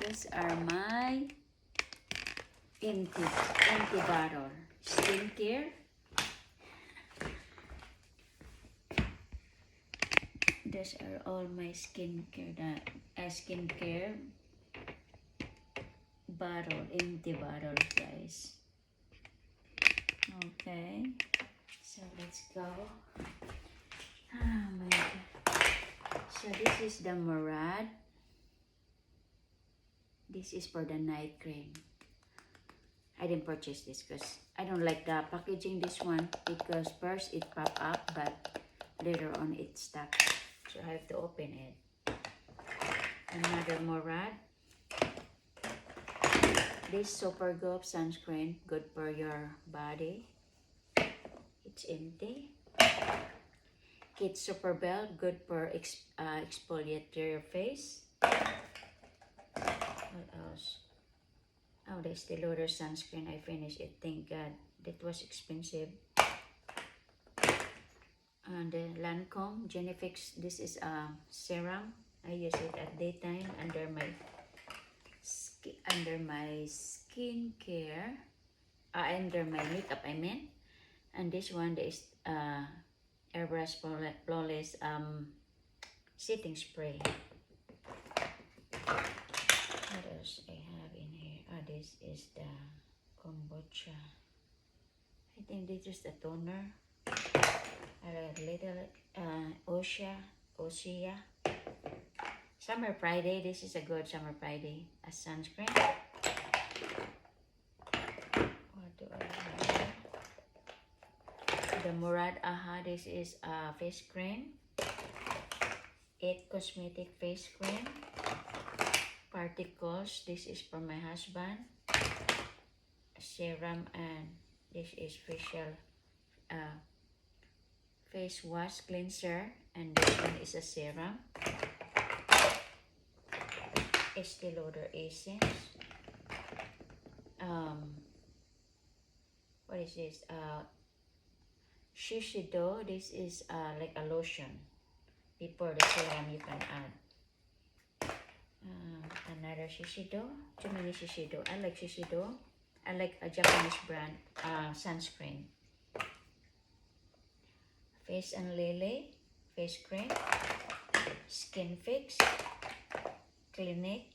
These are my empty bottle. Skincare. These are all my skincare bottle, empty bottle, guys. Okay, so let's go. Oh my god. So this is the Murad. This is for the night cream. I didn't purchase this because I don't like the packaging this one, because first it pop up but later on it stuck. So I have to open it. Another Murad. This Supergoop sunscreen, good for your body. It's empty. Kit Super Bell, good for exfoliate your face. What else? Oh, the Estee Lauder sunscreen. I finished it. Thank God. That was expensive. And the Lancome Genefix. This is a serum. I use it at daytime under my skincare. Under my makeup, I mean. And this one is Airbrush Flawless setting spray. What else I have in here? This is the kombucha. I think this is the toner. A little Osea. Summer Friday. This is a good Summer Friday. A sunscreen. What do I have? The Murad Aha. This is a face cream. It Cosmetic face cream. Particles. This is for my husband. Serum, and this is facial face wash cleanser, and this one is a serum. Estee Lauder Essence. What is this? Shiseido. This is like a lotion. Before the serum you can add. Another Shiseido. Too many Shiseido. I like Shiseido. I like a Japanese brand sunscreen. Face and Lily face cream. Skin Fix. Clinique.